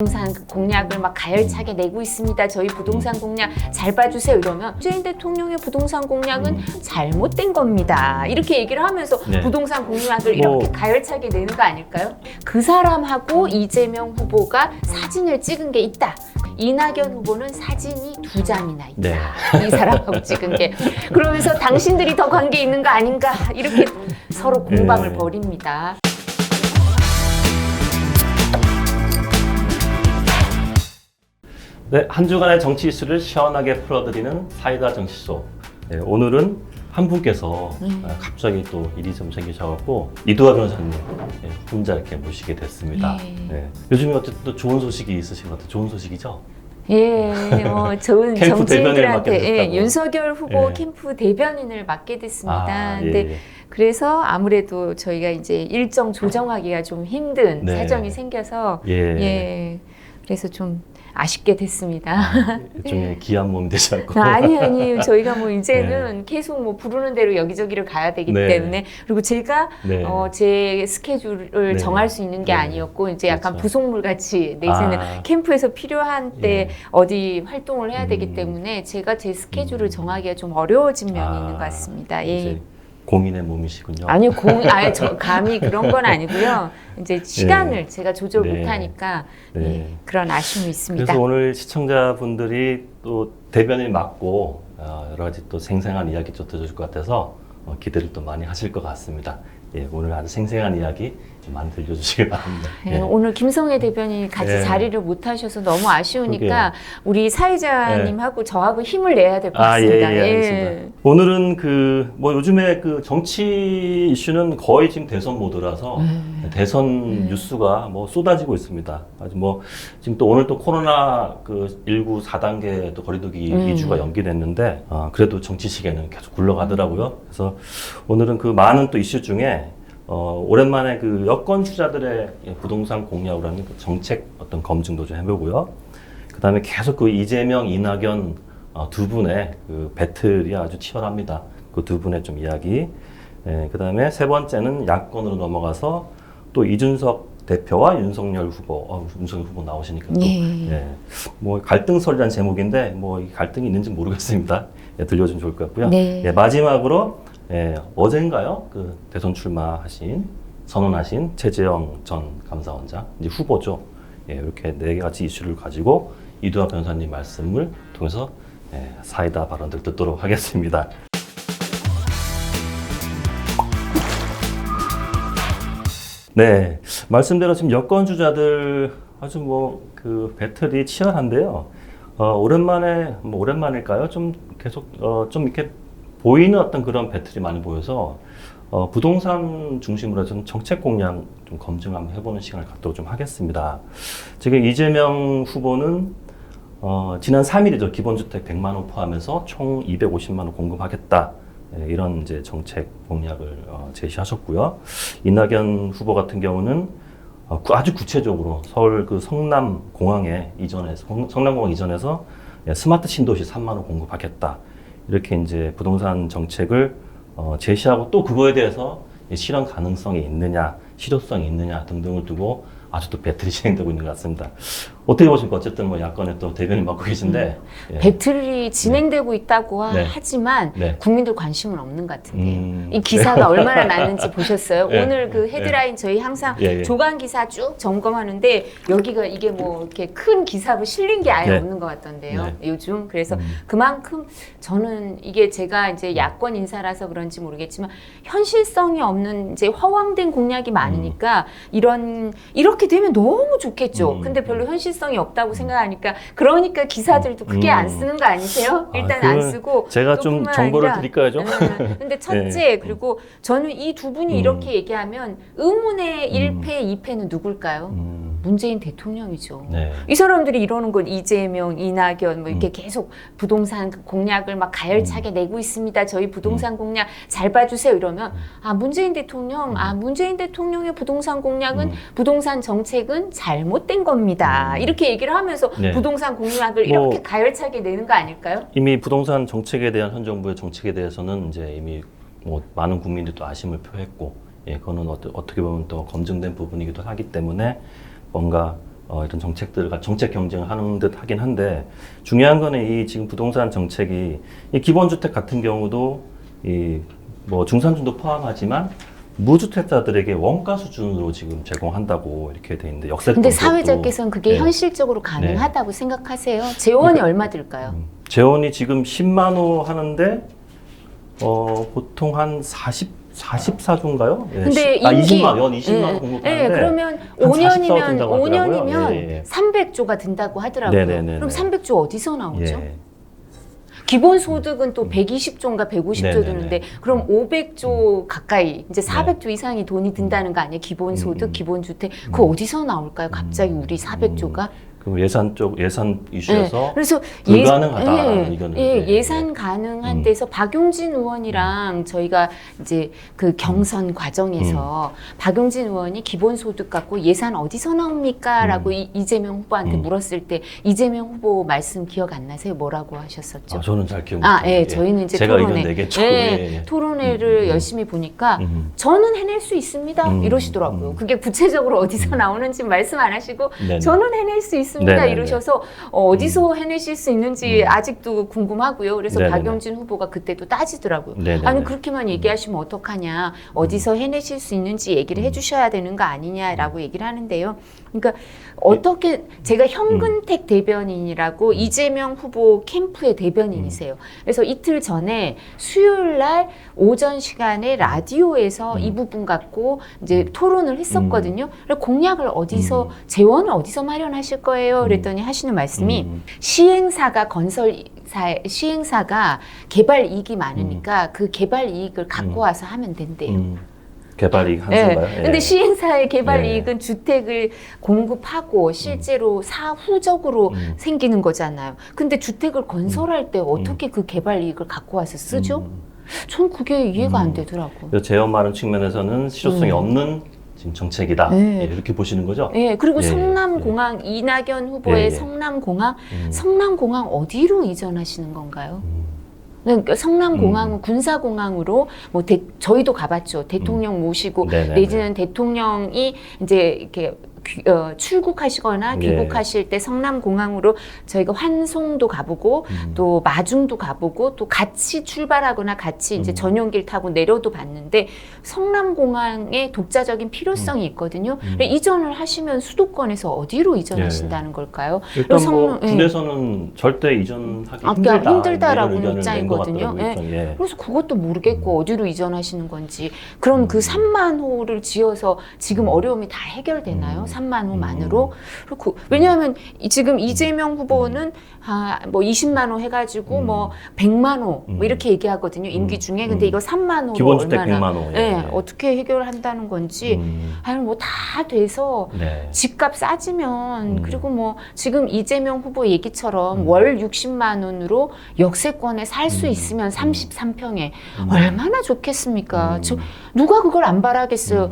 부동산 공약을 막 가열차게 내고 있습니다. 저희 부동산 공약 잘 봐주세요. 이러면 문재인 대통령의 부동산 공약은 잘못된 겁니다. 이렇게 얘기를 하면서 네. 부동산 공약을 이렇게 가열차게 내는 거 아닐까요? 그 사람하고 이재명 후보가 사진을 찍은 게 있다. 이낙연 후보는 사진이 2장이나 있다. 네. 이 사람하고 찍은 게. 그러면서 당신들이 더 관계 있는 거 아닌가. 이렇게 서로 공방을 네. 벌입니다. 네, 한 주간의 정치 이슈를 시원하게 풀어드리는 사이다 정치쇼. 네, 오늘은 한 분께서 갑자기 또 일이 좀 생기셔갖고 이두하 변호사님 혼자 이렇게 모시게 됐습니다. 네. 요즘에 어쨌든 또 좋은 소식이 있으신 것 같아요. 좋은 소식이죠? 예, 뭐 좋은 캠프 대변인을 맡게 정치인들한테 됐다고. 윤석열 후보 예. 캠프 대변인을 맡게 됐습니다. 예, 근데 예. 그래서 아무래도 저희가 이제 일정 조정하기가 좀 힘든 네. 사정이 생겨서 예. 예, 그래서 좀 아쉽게 됐습니다. 일종의 귀한 몸 되셨고. 아니 저희가 뭐 이제는 계속 뭐 부르는 대로 여기저기를 가야 되기 네. 때문에 그리고 제가 네. 제 스케줄을 네. 정할 수 있는 게 네. 아니었고 이제 약간 그렇죠. 부속물 같이 내지는 캠프에서 필요한 때 예. 어디 활동을 해야 되기 때문에 제가 제 스케줄을 정하기가 좀 어려워진 면이 있는 것 같습니다. 예. 이제 공인의 몸이시군요. 아니요, 저 감히 그런 건 아니고요. 이제 시간을 제가 조절 네. 못하니까 네. 예, 그런 아쉬움이 있습니다. 그래서 오늘 시청자분들이 또 대변인 맡고 여러 가지 또 생생한 이야기 좀 들어줄 것 같아서 기대를 또 많이 하실 것 같습니다. 예, 오늘 아주 생생한 이야기 많이 들려주시길 바랍니다. 예, 예. 오늘 김성애 대변인이 같이 예. 자리를 못 하셔서 너무 아쉬우니까 우리 사회자님하고 저하고 힘을 내야 될 것 아, 예, 같습니다. 예, 알겠습니다. 오늘은 뭐 요즘에 정치 이슈는 거의 지금 대선 모드라서 대선 뉴스가 뭐 쏟아지고 있습니다. 아주 뭐 지금 또 오늘 또 코로나 19 4단계 또 거리두기 2주가 연기됐는데 그래도 정치 시계는 계속 굴러가더라고요. 그래서 오늘은 많은 또 이슈 중에 오랜만에 여권 주자들의 부동산 공약이라는 정책 어떤 검증도 좀 해보고요. 그 다음에 계속 이재명, 이낙연 두 분의 배틀이 아주 치열합니다. 그 두 분의 좀 이야기. 그 다음에 세 번째는 야권으로 넘어가서 또 이준석 대표와 윤석열 후보, 윤석열 후보 나오시니까 또, 뭐 갈등설이라는 제목인데 뭐 이 갈등이 있는지 모르겠습니다. 들려주면 좋을 것 같고요. 네. 마지막으로 어젠가요? 대선 선언하신 최재형 전 감사원장, 이제 후보죠. 이렇게 4가지 이슈를 가지고 이두하 변호사님 말씀을 통해서 사이다 발언들 듣도록 하겠습니다. 네, 말씀대로 지금 여권 주자들 아주 배틀이 치열한데요. 오랜만일까요? 좀 계속 좀 이렇게 보이는 어떤 그런 배틀이 많이 보여서 부동산 중심으로 좀 정책 공약 좀 검증 한번 해보는 시간을 갖도록 좀 하겠습니다. 지금 이재명 후보는 지난 3일이죠. 기본주택 100만 원 포함해서 총 250만 원 공급하겠다. 이런 이제 정책 공약을 제시하셨고요. 이낙연 후보 같은 경우는 아주 구체적으로 서울 성남공항 이전에서 스마트 신도시 3만 원 공급하겠다. 이렇게 이제 부동산 정책을 제시하고 또 그거에 대해서 실현 가능성이 있느냐, 실효성이 있느냐 등등을 두고 아주 또 배틀이 진행되고 있는 것 같습니다. 어떻게 보십니까? 어쨌든 야권에 또 대변인 맡고 계신데 배틀이 진행되고 있다고 네. 하지만 네. 국민들 관심은 없는 것 같은데요. 이 기사가 얼마나 많은지 보셨어요? 네. 오늘 헤드라인 저희 항상 예. 조간 기사 쭉 점검하는데 이게 뭐 이렇게 큰 기사로 실린 게 아예 네. 없는 것 같던데요. 네. 요즘 그래서 그만큼 저는 이게 제가 이제 야권 인사라서 그런지 모르겠지만 현실성이 없는 이제 허황된 공약이 많으니까 이렇게 되면 너무 좋겠죠. 근데 별로 현실성이 없다고 생각하니까 그러니까 기사들도 크게 안 쓰는 거 아니세요? 일단 안 쓰고 제가 또 좀 뿐만 정보를 아니라, 드릴까요, 좀? 근데 첫째 그리고 저는 이 두 분이 이렇게 얘기하면 의문의 1패, 2패는 누굴까요? 문재인 대통령이죠. 네. 이 사람들이 이러는 건 이재명, 이낙연 뭐 이렇게 계속 부동산 공약을 막 가열차게 내고 있습니다. 저희 부동산 공약 잘 봐주세요. 이러면 문재인 대통령의 부동산 공약은 부동산 정책은 잘못된 겁니다. 이렇게 얘기를 하면서 네. 부동산 공약을 이렇게 가열차게 내는 거 아닐까요? 이미 부동산 정책에 대한 현 정부의 정책에 대해서는 이제 이미 많은 국민들이 또 아심을 표했고, 그거는 어떻게 보면 또 검증된 부분이기도 하기 때문에 뭔가 이런 정책들과 정책 경쟁을 하는 듯 하긴 한데 중요한 거는 이 지금 부동산 정책이 이 기본주택 같은 경우도 이 뭐 중산층도 포함하지만 무주택자들에게 원가 수준으로 지금 제공한다고 이렇게 돼 있는데 역세권. 근데 사회자께서는 그게 네. 현실적으로 가능하다고 생각하세요? 재원이 그러니까, 얼마 들까요? 재원이 지금 10만 호 하는데 보통 한 44조인가요? 예, 근데 연 임기 20만 원 공급하는데 그러면 한 5년이면 44조 든다고 5년이면 예. 300조가 든다고 하더라고요. 네네네네. 그럼 300조 어디서 나오죠? 예. 기본소득은 또 120조인가 150조 네네네. 드는데 그럼 500조 가까이 이제 400조 이상이 돈이 든다는 거 아니에요? 기본소득, 기본주택 그거 어디서 나올까요? 갑자기 우리 400조가? 그 예산 이슈에서 그래서 불가능하다는 의견을 예산 가능한 데서 박용진 의원이랑 저희가 이제 그 경선 과정에서 박용진 의원이 기본소득 갖고 예산 어디서 나옵니까? 라고 이재명 후보한테 물었을 때 이재명 후보 말씀 기억 안 나세요? 뭐라고 하셨었죠? 저는 잘 기억 못 해요. 저희는 이제 제가 토론회, 의견 내겠죠. 토론회를 열심히 보니까 저는 해낼 수 있습니다. 이러시더라고요. 그게 구체적으로 어디서 나오는지 말씀 안 하시고 네네. 저는 해낼 수 있습니다. 네네네. 이러셔서 어디서 해내실 수 있는지 아직도 궁금하고요. 그래서 네네네. 박용진 후보가 그때 또 따지더라고요. 네네네. 아니 그렇게만 얘기하시면 어떡하냐. 어디서 해내실 수 있는지 얘기를 해주셔야 되는 거 아니냐라고 얘기를 하는데요. 그러니까 어떻게 제가 현근택 대변인이라고 이재명 후보 캠프의 대변인이세요. 그래서 이틀 전에 수요일 날 오전 시간에 라디오에서 이 부분 갖고 이제 토론을 했었거든요. 그래서 공약을 어디서 재원을 어디서 마련하실 거예요? 그랬더니 하시는 말씀이 시행사가 시행사가 개발 이익이 많으니까 그 개발 이익을 갖고 와서 하면 된대요. 개발 이익 한순가요? 근데 시행사의 개발 예. 이익은 주택을 공급하고 실제로 사후적으로 생기는 거잖아요. 근데 주택을 건설할 때 어떻게 그 개발 이익을 갖고 와서 쓰죠? 전 그게 이해가 안 되더라고요. 그래서 재원 마련 측면에서는 실효성이 없는 지금 정책이다. 네. 예, 이렇게 보시는 거죠? 그리고 예, 성남공항 이낙연 후보의 예. 성남공항 어디로 이전하시는 건가요? 그러니까 성남공항은 군사공항으로 뭐 저희도 가봤죠. 대통령 모시고 네네네. 내지는 대통령이 이제 이렇게 출국하시거나 귀국하실 때 성남공항으로 저희가 환송도 가보고 또 마중도 가보고 또 같이 출발하거나 같이 이제 전용기를 타고 내려도 봤는데 성남공항의 독자적인 필요성이 있거든요. 이전을 하시면 수도권에서 어디로 이전하신다는 걸까요? 일단 그래서 뭐 군에서는 절대 이전하기 힘들다라고 이런 의견을 낸 것 입장이거든요. 같더라고요. 예. 그래서 그것도 모르겠고 어디로 이전하시는 건지 그럼 그 3만 호를 지어서 지금 어려움이 다 해결되나요? 3만 호만으로? 그렇고 왜냐하면 지금 이재명 후보는 뭐 20만 호 해가지고 뭐 100만 호 뭐 이렇게 얘기하거든요. 임기 중에. 근데 이거 3만 호로 기본주택 얼마나 100만 호. 어떻게 해결한다는 건지 아니 뭐 다 돼서 네. 집값 싸지면 그리고 뭐 지금 이재명 후보 얘기처럼 월 60만 원으로 역세권에 살 수 있으면 33평에 얼마나 좋겠습니까? 누가 그걸 안 바라겠어요.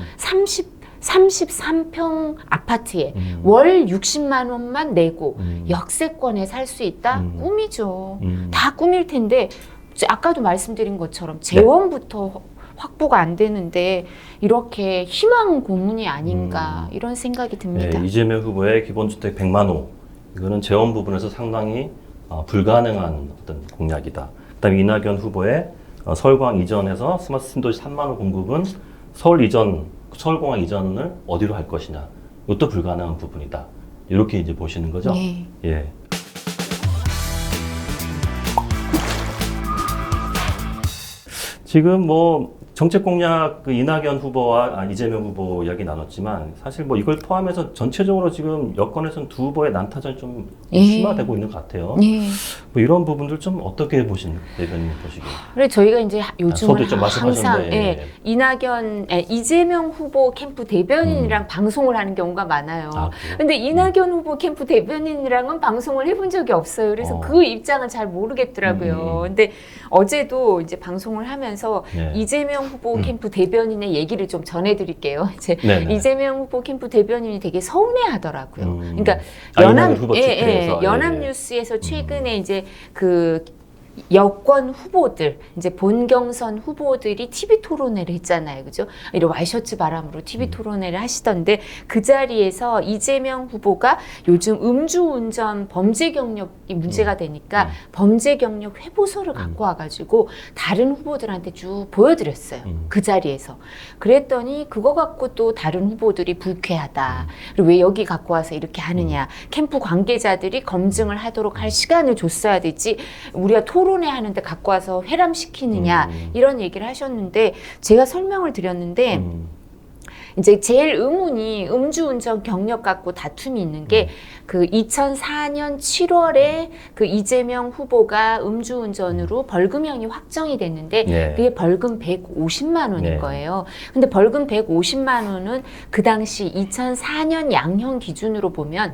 33평 아파트에 월 60만 원만 내고 역세권에 살 수 있다? 꿈이죠. 다 꿈일 텐데 아까도 말씀드린 것처럼 재원부터 확보가 안 되는데 이렇게 희망 고문이 아닌가 이런 생각이 듭니다. 네, 이재명 후보의 기본주택 100만 호 이거는 재원 부분에서 상당히 불가능한 어떤 공약이다. 그다음에 이낙연 후보의 서울공항 이전에서 스마트 신도시 3만 호 공급은 서울공항 이전을 어디로 할 것이냐. 이것도 불가능한 부분이다. 이렇게 이제 보시는 거죠. 네. 예. 지금 뭐 정책 공약 그 이낙연 후보와 이재명 후보 이야기 나눴지만 사실 뭐 이걸 포함해서 전체적으로 지금 여권에서는 두 후보의 난타전이 좀 심화되고 있는 것 같아요. 뭐 이런 부분들 좀 어떻게 보시는 대변인 보시기에? 그래 저희가 이제 요즘은 좀 항상 말씀하셨는데, 이재명 후보 캠프 대변인이랑 방송을 하는 경우가 많아요. 그래요? 근데 이낙연 후보 캠프 대변인이랑은 방송을 해본 적이 없어요. 그래서 그 입장은 잘 모르겠더라고요. 근데 어제도 이제 방송을 하면서 네. 이재명 후보 캠프 대변인의 얘기를 좀 전해드릴게요. 이제 네네. 이재명 후보 캠프 대변인이 되게 서운해하더라고요. 그러니까 이낙연 후보 측에서, 연합뉴스에서 최근에 이제 그 여권 후보들, 이제 본경선 후보들이 TV 토론회를 했잖아요. 그죠? 이런 와이셔츠 바람으로 TV 토론회를 하시던데 그 자리에서 이재명 후보가 요즘 음주운전 범죄 경력이 문제가 되니까 범죄 경력 회보서를 갖고 와가지고 다른 후보들한테 쭉 보여드렸어요. 그 자리에서. 그랬더니 그거 갖고 또 다른 후보들이 불쾌하다. 그리고 왜 여기 갖고 와서 이렇게 하느냐. 캠프 관계자들이 검증을 하도록 할 시간을 줬어야 되지. 우리가 토론회 하는데 갖고 와서 회람시키느냐. 이런 얘기를 하셨는데 제가 설명을 드렸는데 이제 제일 의문이 음주운전 경력 갖고 다툼이 있는 게 그 2004년 7월에 그 이재명 후보가 음주운전으로 벌금형이 확정이 됐는데 네. 그게 벌금 150만 원인 네. 거예요. 근데 벌금 150만 원은 그 당시 2004년 양형 기준으로 보면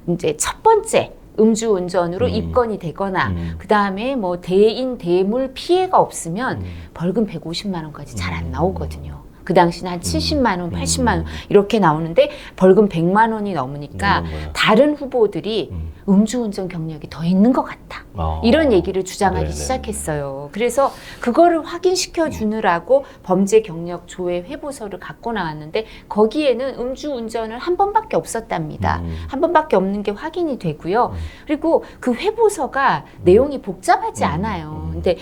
이제 첫 번째 음주운전으로 입건이 되거나 그 다음에 뭐 대인 대물 피해가 없으면 벌금 150만 원까지 잘 안 나오거든요. 그 당시는 한 70만 원, 80만 원 이렇게 나오는데 벌금 100만 원이 넘으니까 다른 후보들이 음주운전 경력이 더 있는 것 같다. 이런 얘기를 주장하기 네네. 시작했어요. 그래서 그거를 확인시켜 주느라고 범죄 경력 조회 회보서를 갖고 나왔는데 거기에는 음주운전을 한 번밖에 없었답니다. 한 번밖에 없는 게 확인이 되고요. 그리고 그 회보서가 내용이 복잡하지 않아요. 근데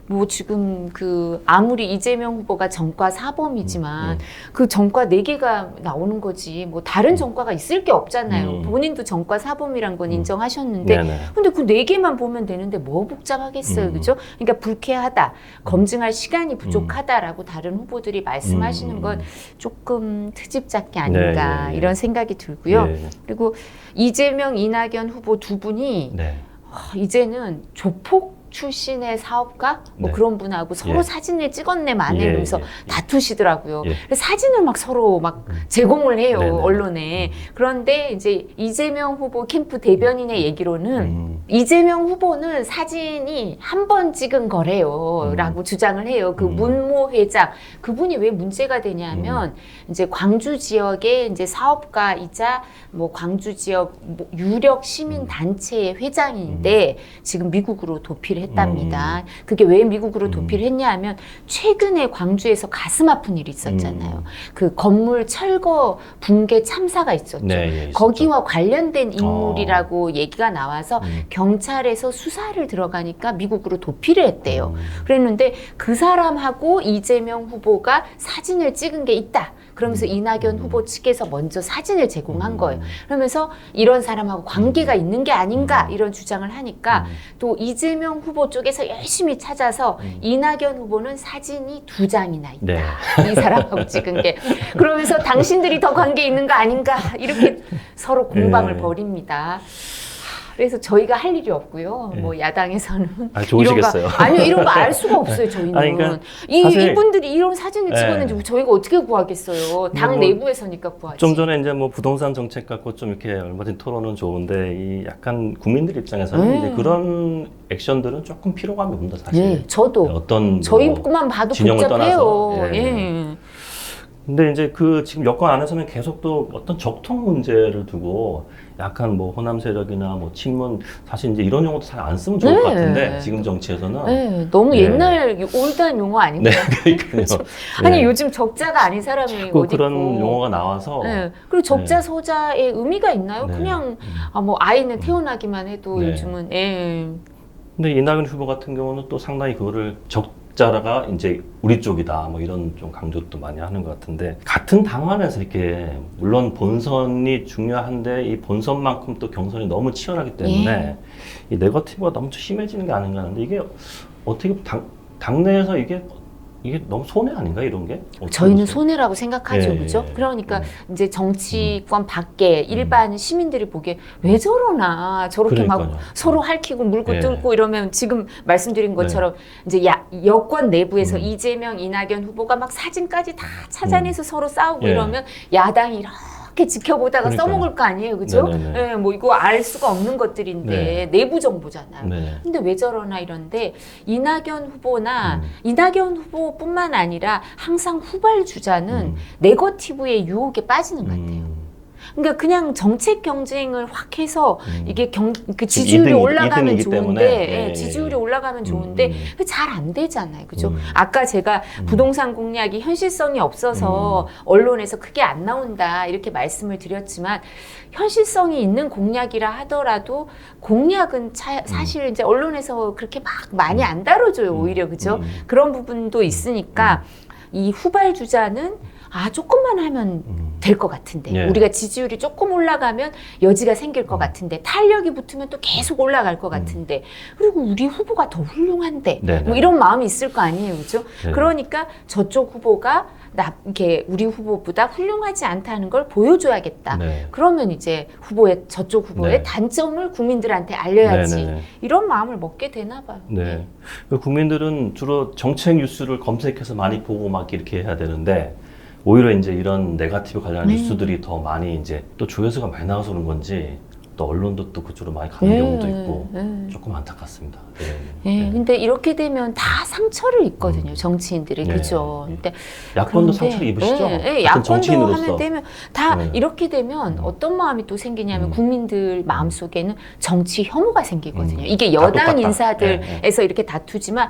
뭐 지금 그 아무리 이재명 후보가 전과 사범이지만 그 전과 4개가 나오는 거지 뭐 다른 전과가 있을 게 없잖아요. 본인도 전과 사범이란 건 인정하셨는데 네네. 근데 그 4개만 보면 되는데 뭐 복잡하겠어요. 그죠? 그러니까 불쾌하다. 검증할 시간이 부족하다라고 다른 후보들이 말씀하시는 건 조금 트집 잡기 아닌가 네, 예, 예. 이런 생각이 들고요. 네. 그리고 이재명, 이낙연 후보 두 분이 네. 이제는 조폭 출신의 사업가 뭐 네. 그런 분하고 서로 예. 사진을 찍었네 마네 예, 이러면서 예, 예. 다투시더라고요. 예. 그래서 사진을 막 서로 막 제공을 해요. 네네. 언론에. 그런데 이제 이재명 후보 캠프 대변인의 얘기로는 이재명 후보는 사진이 한 번 찍은 거래요 라고 주장을 해요. 그 문모 회장 그분이 왜 문제가 되냐면 이제 광주 지역의 이제 사업가이자 뭐 광주 지역 뭐 유력 시민 단체의 회장인데 지금 미국으로 도피를 했답니다. 그게 왜 미국으로 도피를 했냐 하면 최근에 광주에서 가슴 아픈 일이 있었잖아요. 그 건물 철거 붕괴 참사가 있었죠. 네, 예, 있었죠. 거기와 관련된 인물이라고 얘기가 나와서 경찰에서 수사를 들어가니까 미국으로 도피를 했대요. 그랬는데 그 사람하고 이재명 후보가 사진을 찍은 게 있다. 그러면서 이낙연 후보 측에서 먼저 사진을 제공한 거예요. 그러면서 이런 사람하고 관계가 있는 게 아닌가 이런 주장을 하니까 또 이재명 후보 쪽에서 열심히 찾아서 이낙연 후보는 사진이 2장이나 있다. 네. 이 사람하고 찍은 게. 그러면서 당신들이 더 관계 있는 거 아닌가 이렇게 서로 공방을 네. 벌입니다. 그래서 저희가 할 일이 없고요. 네. 뭐 야당에서는 좋으시겠어요. 이런 거, 아니요 이런 거 알 수가 없어요. 저희는 아니, 그러니까 사실- 이분들이 이런 사진을 네. 찍었는지 저희가 어떻게 구하겠어요. 당 뭐 내부에서니까 구하지. 좀 전에 이제 뭐 부동산 정책 갖고 좀 이렇게 얼마든지 토론은 좋은데 이 약간 국민들 입장에서는 이제 그런 액션들은 조금 피로감이 옵니다 사실. 예, 저도 어떤 저희 뭐 것만 봐도 진영을 복잡해요. 떠나서, 예. 예. 근데 이제 그 지금 여권 안에서는 계속 또 어떤 적통 문제를 두고 약간 뭐 호남 세력이나 뭐 친문 사실 이제 이런 용어도 잘 안 쓰면 좋을 네. 것 같은데 지금 정치에서는 네, 너무 네. 옛날 올드한 용어 아닌가요? 네, 그러니까요. 아니 네. 요즘 적자가 아닌 사람이 자꾸 어디 그런 있고. 용어가 나와서 네. 그리고 적자 네. 소자의 의미가 있나요? 네. 그냥 뭐 아이는 태어나기만 해도 네. 요즘은 예. 근데 이낙연 후보 같은 경우는 또 상당히 그거를 적자가 이제 우리 쪽이다 뭐 이런 좀 강조도 많이 하는 것 같은데 같은 당 안에서 이렇게 물론 본선이 중요한데 이 본선만큼 또 경선이 너무 치열하기 때문에 이 네거티브가 너무 심해지는 게 아닌가 하는데 이게 어떻게 당내에서 이게 너무 손해 아닌가 이런 게? 저희는 보세요? 손해라고 생각하죠, 예, 그죠? 예, 그러니까 이제 정치권 밖에 일반 시민들이 보기에 왜 저러나 저렇게 막 그러니까요. 서로 핥히고 물고 예. 뜯고 이러면 지금 말씀드린 것처럼 이제 여권 내부에서 이재명, 이낙연 후보가 막 사진까지 다 찾아내서 서로 싸우고 예. 이러면 야당이 이렇게 지켜보다가 그러니까요. 써먹을 거 아니에요, 그죠? 네네네. 예, 뭐 이거 알 수가 없는 것들인데 네. 내부 정보잖아요. 네. 근데 왜 저러나 이런데 이낙연 후보나 이낙연 후보뿐만 아니라 항상 후발 주자는 네거티브의 유혹에 빠지는 것 같아요. 그러니까 그냥 정책 경쟁을 확 해서 이게 그 지금 지지율이 이등이- 올라가면 이등이기 좋은데, 때문에. 예, 예, 지지율이 예. 올라가면 좋은데 잘 안 되잖아요, 그죠? 음. 아까 제가 부동산 공약이 현실성이 없어서 언론에서 크게 안 나온다 이렇게 말씀을 드렸지만 현실성이 있는 공약이라 하더라도 공약은 사실 이제 언론에서 그렇게 막 많이 안 다뤄줘요, 오히려 그죠? 그런 부분도 있으니까 이 후발주자는 조금만 하면 될 것 같은데 예. 우리가 지지율이 조금 올라가면 여지가 생길 것 같은데 탄력이 붙으면 또 계속 올라갈 것 같은데 그리고 우리 후보가 더 훌륭한데 네네. 뭐 이런 마음이 있을 거 아니에요, 그죠? 네. 그러니까 저쪽 후보가 이렇게 우리 후보보다 훌륭하지 않다는 걸 보여줘야겠다. 네. 그러면 이제 저쪽 후보의 네. 단점을 국민들한테 알려야지. 네네. 이런 마음을 먹게 되나 봐요. 네. 그 국민들은 주로 정책 뉴스를 검색해서 많이 보고 막 이렇게 해야 되는데 오히려 이제 이런 네거티브 관련한 뉴스들이 더 많이 이제 또 조회수가 많이 나와서 그런 건지 또 언론도 또 그쪽으로 많이 가는 네, 경우도 있고 네. 조금 안타깝습니다. 예, 근데 이렇게 되면 다 상처를 입거든요, 정치인들이. 네. 그죠? 근데 야권도 그런데, 상처를 입으시죠? 예, 같은 야권도 정치인으로서. 하면 되면 다 네. 이렇게 되면 어떤 마음이 또 생기냐면 국민들 마음속에는 정치 혐오가 생기거든요. 이게 다 여당 똑같다. 인사들에서 이렇게 다투지만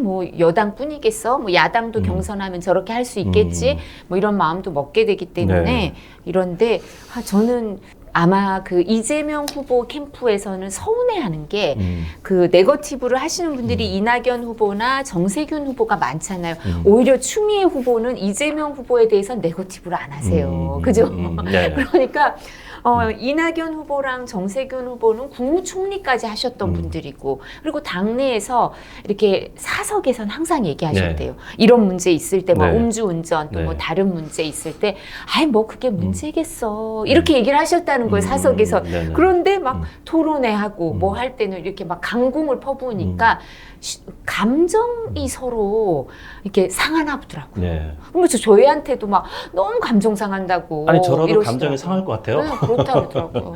뭐 여당뿐이겠어? 뭐 야당도 경선하면 저렇게 할 수 있겠지? 뭐 이런 마음도 먹게 되기 때문에 네. 이런데 저는 아마 그 이재명 후보 캠프에서는 서운해하는 게 그 네거티브를 하시는 분들이 이낙연 후보나 정세균 후보가 많잖아요. 오히려 추미애 후보는 이재명 후보에 대해서 네거티브를 안 하세요. 그죠? 네. 그러니까 이낙연 후보랑 정세균 후보는 국무총리까지 하셨던 분들이고 그리고 당내에서 이렇게 사석에선 항상 얘기하셨대요. 이런 문제 있을 때 뭐 네. 음주운전 또 뭐 네. 다른 문제 있을 때 뭐 그게 문제겠어. 이렇게 얘기를 하셨다는 거예요. 사석에서. 네네. 그런데 막 토론회하고 뭐 할 때는 이렇게 막 강공을 퍼부으니까 감정이 서로 이렇게 상하나 보더라고요. 네. 그러면서 저희한테도 막 너무 감정 상한다고 아니 저라도 이러시더라고요. 감정이 상할 것 같아요. 네, 그렇다 그러더라고요.